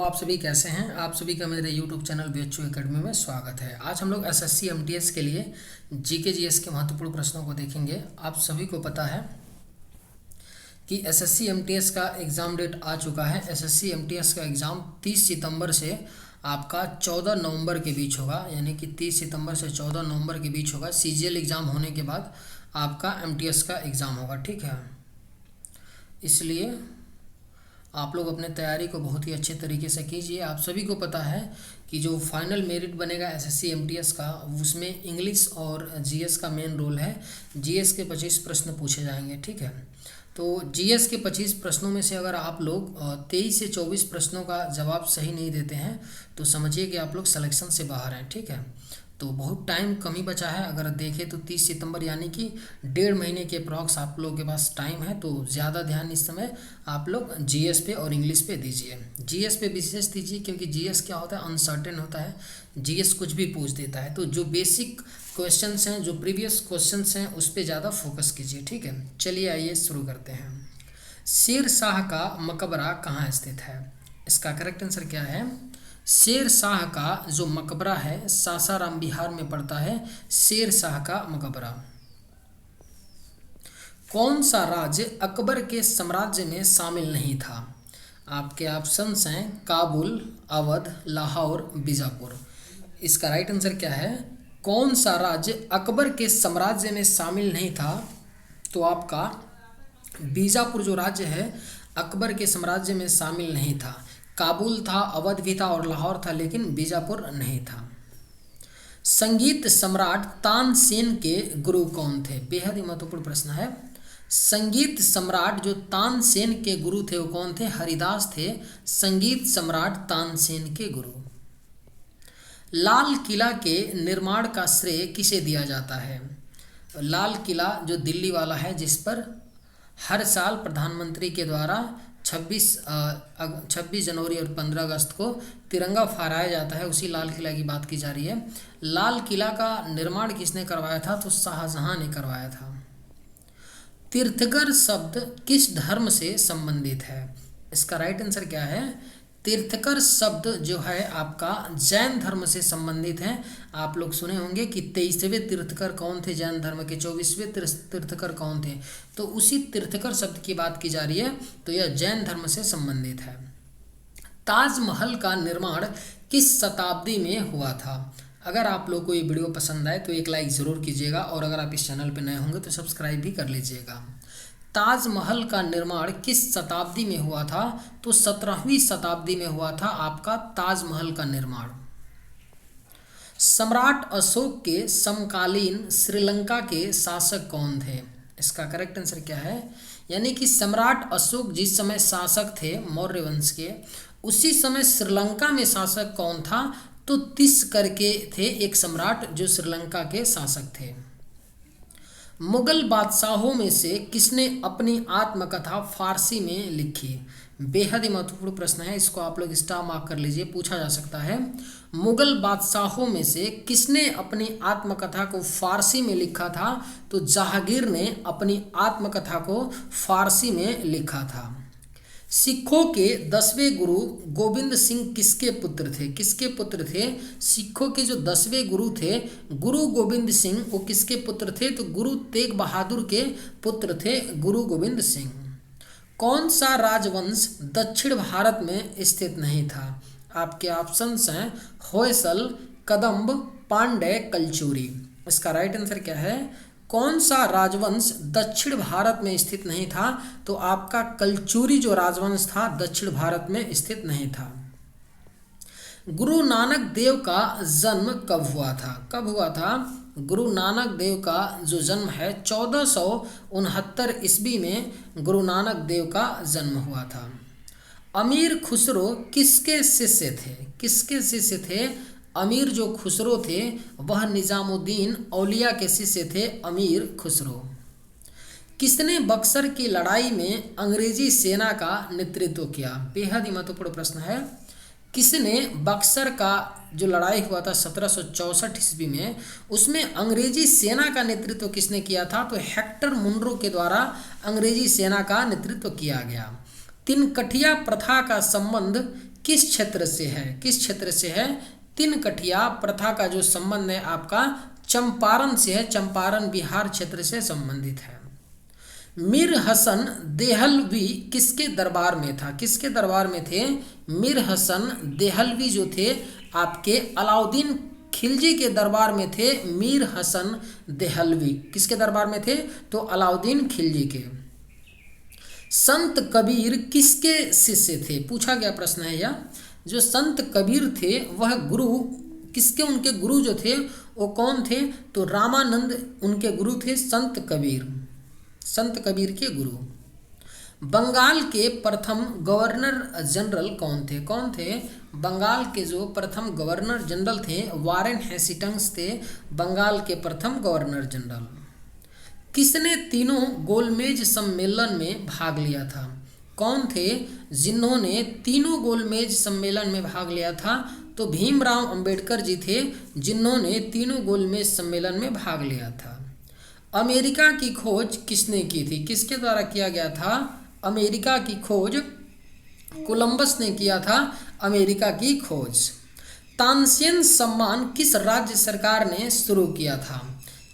आप सभी कैसे हैं। आप सभी का मेरे YouTube चैनल BHU एकेडमी में स्वागत है। आज हम लोग SSC MTS के लिए GK GS के महत्वपूर्ण प्रश्नों को देखेंगे। आप सभी को पता है कि SSC MTS का एग्ज़ाम डेट आ चुका है। SSC MTS का एग्ज़ाम 30 सितंबर से आपका 14 नवंबर के बीच होगा, यानी कि 30 सितंबर से 14 नवंबर के बीच होगा। CGL एग्ज़ाम होने के बाद आपका MTS का एग्ज़ाम होगा, ठीक है। इसलिए आप लोग अपने तैयारी को बहुत ही अच्छे तरीके से कीजिए। आप सभी को पता है कि जो फाइनल मेरिट बनेगा SSC MTS का, उसमें इंग्लिश और GS का मेन रोल है। GS के 25 प्रश्न पूछे जाएंगे, ठीक है। तो GS के 25 प्रश्नों में से अगर आप लोग 23 से 24 प्रश्नों का जवाब सही नहीं देते हैं तो समझिए कि आप लोग सिलेक्शन से बाहर हैं, ठीक है। तो बहुत टाइम कम ही बचा है। अगर देखें तो 30 सितंबर यानी कि 1.5 महीने के अप्रॉक्स आप लोगों के पास टाइम है। तो ज़्यादा ध्यान इस समय आप लोग GS पे और इंग्लिश पे दीजिए। GS पे विशेष दीजिए, क्योंकि GS क्या होता है, अनसर्टेन होता है। GS कुछ भी पूछ देता है। तो जो बेसिक क्वेश्चंस हैं, जो प्रीवियस क्वेश्चंस हैं, उस पर ज़्यादा फोकस कीजिए, ठीक है। चलिए आइए शुरू करते हैं। शेर शाह का मकबरा कहाँ स्थित है? इसका करेक्ट आंसर क्या है? शेर शाह का जो मकबरा है सासाराम बिहार में पड़ता है। शेर शाह का मकबरा। कौन सा राज्य अकबर के साम्राज्य में शामिल नहीं था? आपके ऑप्शंस हैं काबुल, अवध, लाहौर, बीजापुर। इसका राइट आंसर क्या है? कौन सा राज्य अकबर के साम्राज्य में शामिल नहीं था? तो आपका बीजापुर जो राज्य है अकबर के साम्राज्य में शामिल नहीं था। काबुल था, अवध भी था और लाहौर था, लेकिन बीजापुर नहीं था। संगीत सम्राट तानसेन के गुरु कौन थे? बेहद ही महत्वपूर्ण प्रश्न है। संगीत सम्राट जो तानसेन के गुरु थे वो कौन थे? हरिदास थे संगीत सम्राट तानसेन के गुरु। लाल किला के निर्माण का श्रेय किसे दिया जाता है? लाल किला जो दिल्ली वाला है, जिस पर हर साल प्रधानमंत्री के द्वारा 26 जनवरी और 15 अगस्त को तिरंगा फहराया जाता है, उसी लाल किला की बात की जा रही है। लाल किला का निर्माण किसने करवाया था? तो शाहजहां ने करवाया था। तीर्थकर शब्द किस धर्म से संबंधित है? इसका राइट आंसर क्या है? तीर्थकर शब्द जो है आपका जैन धर्म से संबंधित है। आप लोग सुने होंगे कि 23वें तीर्थकर कौन थे जैन धर्म के, 24वें तीर्थकर कौन थे, तो उसी तीर्थकर शब्द की बात की जा रही है। तो यह जैन धर्म से संबंधित है। ताजमहल का निर्माण किस शताब्दी में हुआ था? अगर आप लोग को ये वीडियो पसंद आए तो एक लाइक ज़रूर कीजिएगा, और अगर आप इस चैनल पर नए होंगे तो सब्सक्राइब भी कर लीजिएगा। ताजमहल का निर्माण किस शताब्दी में हुआ था? तो 17वीं शताब्दी में हुआ था आपका ताजमहल का निर्माण। सम्राट अशोक के समकालीन श्रीलंका के शासक कौन थे? इसका करेक्ट आंसर क्या है? यानी कि सम्राट अशोक जिस समय शासक थे मौर्य वंश के, उसी समय श्रीलंका में शासक कौन था? तो तिस करके थे एक सम्राट जो श्रीलंका के शासक थे। मुगल बादशाहों में से किसने अपनी आत्मकथा फारसी में लिखी? बेहद ही महत्वपूर्ण प्रश्न है, इसको आप लोग स्टार मार्क कर लीजिए, पूछा जा सकता है। मुगल बादशाहों में से किसने अपनी आत्मकथा को फारसी में लिखा था? तो जहांगीर ने अपनी आत्मकथा को फारसी में लिखा था। सिखों के 10वें गुरु गोविंद सिंह किसके पुत्र थे? किसके पुत्र थे? सिखों के जो 10वें गुरु थे गुरु गोविंद सिंह, वो किसके पुत्र थे? तो गुरु तेग बहादुर के पुत्र थे गुरु गोविंद सिंह। कौन सा राजवंश दक्षिण भारत में स्थित नहीं था? आपके ऑप्शंस हैं होयसल, कदम्ब, पांड्य, कलचुरी। इसका राइट आंसर क्या है? कौन सा राजवंश दक्षिण भारत में स्थित नहीं था? तो आपका कलचुरी जो राजवंश था दक्षिण भारत में स्थित नहीं था। गुरु नानक देव का जन्म कब हुआ था? कब हुआ था? गुरु नानक देव का जो जन्म है 1469 ईस्वी में गुरु नानक देव का जन्म हुआ था। अमीर खुसरो किसके शिष्य थे? किसके शिष्य थे? अमीर जो खुसरो थे वह निजामुद्दीन औलिया के शिष्य थे अमीर खुसरो। किसने बक्सर की लड़ाई में अंग्रेजी सेना का नेतृत्व किया? बेहद ही महत्वपूर्ण प्रश्न है। किसने बक्सर का जो लड़ाई हुआ था 1764 ईस्वी में, उसमें अंग्रेजी सेना का नेतृत्व किसने किया था? तो हेक्टर मुनरो के द्वारा अंग्रेजी सेना का नेतृत्व किया गया। तिनकठिया प्रथा का संबंध किस क्षेत्र से है, किस क्षेत्र से है? तिनकठिया प्रथा का जो संबंध है आपका चंपारण से है, चंपारण बिहार क्षेत्र से संबंधित है। मीर हसन देहलवी किसके दरबार में था, किसके दरबार में थे? मीर हसन देहलवी जो थे आपके अलाउद्दीन खिलजी के दरबार में थे। मीर हसन देहलवी किसके दरबार में थे? तो अलाउद्दीन खिलजी के। संत कबीर किसके शिष्य थे? पूछा गया प्रश्न है यह। जो संत कबीर थे वह गुरु किसके, उनके गुरु जो थे वो कौन थे? तो रामानंद उनके गुरु थे, संत कबीर, संत कबीर के गुरु। बंगाल के प्रथम गवर्नर जनरल कौन थे? कौन थे? बंगाल के जो प्रथम गवर्नर जनरल थे वारेन हेस्टिंग्स थे, बंगाल के प्रथम गवर्नर जनरल। किसने तीनों गोलमेज सम्मेलन में भाग लिया था? कौन थे जिन्होंने तीनों गोलमेज सम्मेलन में भाग लिया था? तो भीमराव अंबेडकर जी थे जिन्होंने तीनों गोलमेज सम्मेलन में भाग लिया था। अमेरिका की खोज किसने की थी? किसके द्वारा किया गया था? अमेरिका की खोज कोलंबस ने किया था, अमेरिका की खोज। तानसेन सम्मान किस राज्य सरकार ने शुरू किया था?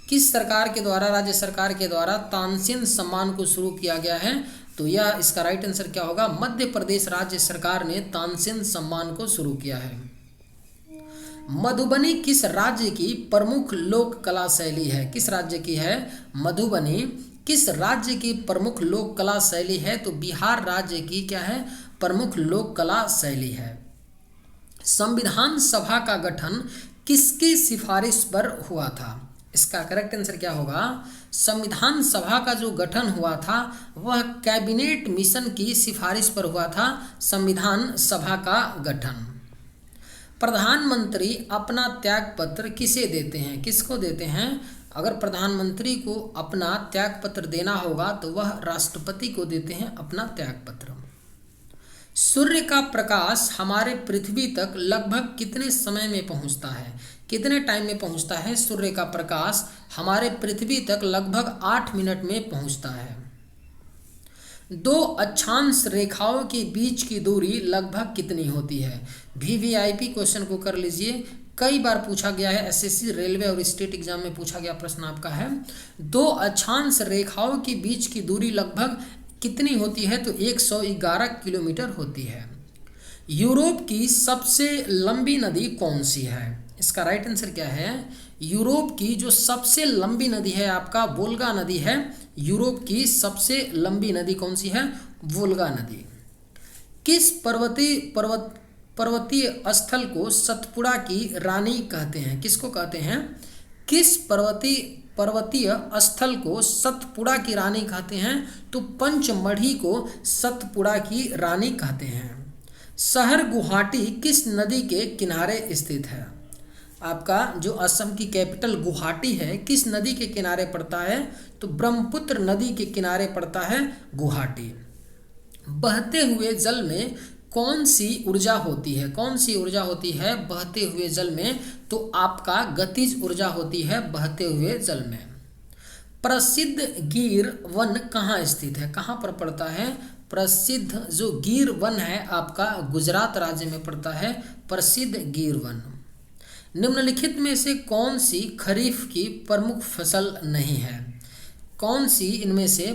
किस सरकार के द्वारा, राज्य सरकार के द्वारा तानसेन सम्मान को शुरू किया गया है? तो यह इसका राइट आंसर क्या होगा? मध्य प्रदेश राज्य सरकार ने तानसेन सम्मान को शुरू किया है। मधुबनी किस राज्य की प्रमुख लोक कला शैली है? किस राज्य की है? मधुबनी किस राज्य की प्रमुख लोक कला शैली है? तो बिहार राज्य की क्या है? प्रमुख लोक कला शैली है। संविधान सभा का गठन किसकी सिफारिश पर हुआ था? इसका करेक्ट आंसर क्या होगा? संविधान सभा का जो गठन हुआ था वह कैबिनेट मिशन की सिफारिश पर हुआ था, संविधान सभा का गठन। प्रधानमंत्री अपना त्यागपत्र किसे देते हैं? किसको देते हैं? अगर प्रधानमंत्री को अपना त्यागपत्र देना होगा तो वह राष्ट्रपति को देते हैं अपना त्यागपत्र। सूर्य का प्रकाश हमारे पृथ्वी तक लगभग कितने समय में पहुंचता है? कितने टाइम में पहुंचता है? सूर्य का प्रकाश हमारे पृथ्वी तक लगभग 8 मिनट में पहुंचता है। दो अक्षांश रेखाओं के बीच की दूरी लगभग कितनी होती है? वीवीआईपी क्वेश्चन को कर लीजिए, कई बार पूछा गया है, एसएससी, रेलवे और स्टेट एग्जाम में पूछा गया प्रश्न आपका है। दो अक्षांश रेखाओं के बीच की दूरी लगभग कितनी होती है? तो 111 किलोमीटर होती है। यूरोप की सबसे लंबी नदी कौन सी है? इसका राइट आंसर क्या है? यूरोप की जो सबसे लंबी नदी है आपका वोल्गा नदी है। यूरोप की सबसे लंबी नदी कौन सी है? वोल्गा नदी। किस पर्वतीय स्थल को सतपुड़ा की रानी कहते हैं? किसको कहते हैं? किस पर्वतीय स्थल को सतपुड़ा की रानी कहते हैं? तो पंचमढ़ी को सतपुड़ा की रानी कहते हैं। शहर गुवाहाटी किस नदी के किनारे स्थित है? आपका जो असम की कैपिटल गुवाहाटी है किस नदी के किनारे पड़ता है? तो ब्रह्मपुत्र नदी के किनारे पड़ता है गुवाहाटी। बहते हुए जल में कौन सी ऊर्जा होती है? कौन सी ऊर्जा होती है बहते हुए जल में? तो आपका गतिज ऊर्जा होती है बहते हुए जल में। प्रसिद्ध गिर वन कहाँ स्थित है? कहाँ पर पड़ता है? प्रसिद्ध जो गिर वन है आपका गुजरात राज्य में पड़ता है, प्रसिद्ध गिर वन। निम्नलिखित में से कौन सी खरीफ की प्रमुख फसल नहीं है? कौन सी इनमें से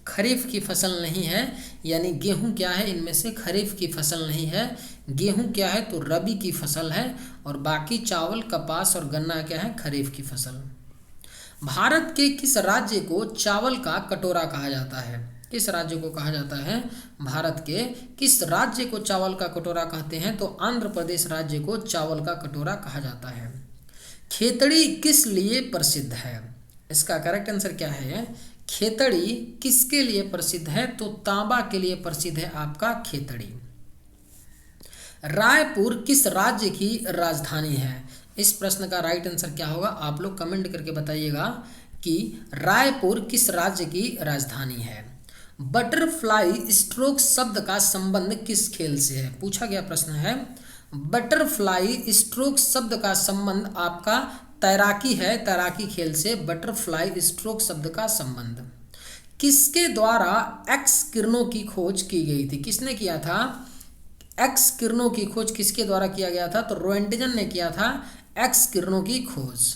खरीफ की फसल नहीं है? यानी गेहूं क्या है? इनमें से खरीफ की फसल नहीं है। गेहूं क्या है? तो रबी की फसल है। और बाकी चावल, कपास और गन्ना क्या है? खरीफ की फसल। भारत के किस राज्य को चावल का कटोरा कहा जाता है? किस राज्य को कहा जाता है? भारत के किस राज्य को चावल का कटोरा कहते हैं? तो आंध्र प्रदेश राज्य को चावल का कटोरा कहा जाता है। खेतड़ी किस लिए प्रसिद्ध है? इसका करेक्ट आंसर क्या है? खेतड़ी किसके लिए प्रसिद्ध है? तो तांबा के लिए प्रसिद्ध है आपका खेतड़ी। रायपुर किस राज्य की राजधानी है? इस प्रश्न का राइट आंसर क्या होगा? आप लोग कमेंट करके बताइएगा कि रायपुर किस राज्य की राजधानी है। बटरफ्लाई स्ट्रोक शब्द का संबंध किस खेल से है? पूछा गया प्रश्न है। बटरफ्लाई स्ट्रोक शब्द का संबंध आपका तैराकी है, तैराकी खेल से बटरफ्लाई स्ट्रोक शब्द का संबंध। किसके द्वारा एक्स किरणों की खोज की गई थी? किसने किया था? एक्स किरणों की खोज किसके द्वारा किया गया था? तो रोएंटजन ने किया था एक्स किरणों की खोज।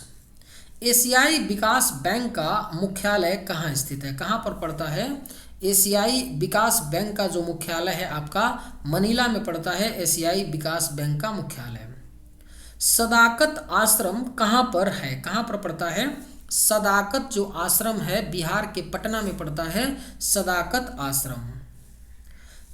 एशियाई विकास बैंक का मुख्यालय कहाँ स्थित है? कहाँ पर पड़ता है? एशियाई विकास बैंक का जो मुख्यालय है आपका मनीला में पड़ता है, एशियाई विकास बैंक का मुख्यालय। सदाकत आश्रम कहाँ पर है? कहाँ पर पड़ता है? सदाकत जो आश्रम है बिहार के पटना में पड़ता है सदाकत आश्रम।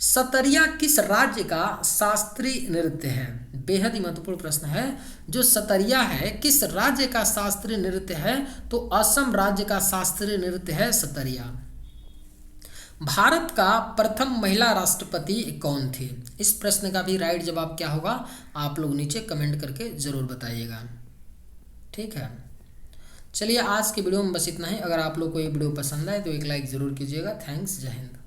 सतरिया किस राज्य का शास्त्रीय नृत्य है? बेहद ही महत्वपूर्ण प्रश्न है। जो सतरिया है किस राज्य का शास्त्रीय नृत्य है? तो असम राज्य का शास्त्रीय नृत्य है सतरिया। भारत का प्रथम महिला राष्ट्रपति कौन थी? इस प्रश्न का भी राइट जवाब क्या होगा आप लोग नीचे कमेंट करके जरूर बताइएगा। ठीक है, चलिए आज के वीडियो में बस इतना ही। अगर आप लोग को ये वीडियो पसंद आए तो एक लाइक ज़रूर कीजिएगा। थैंक्स, जय हिंद।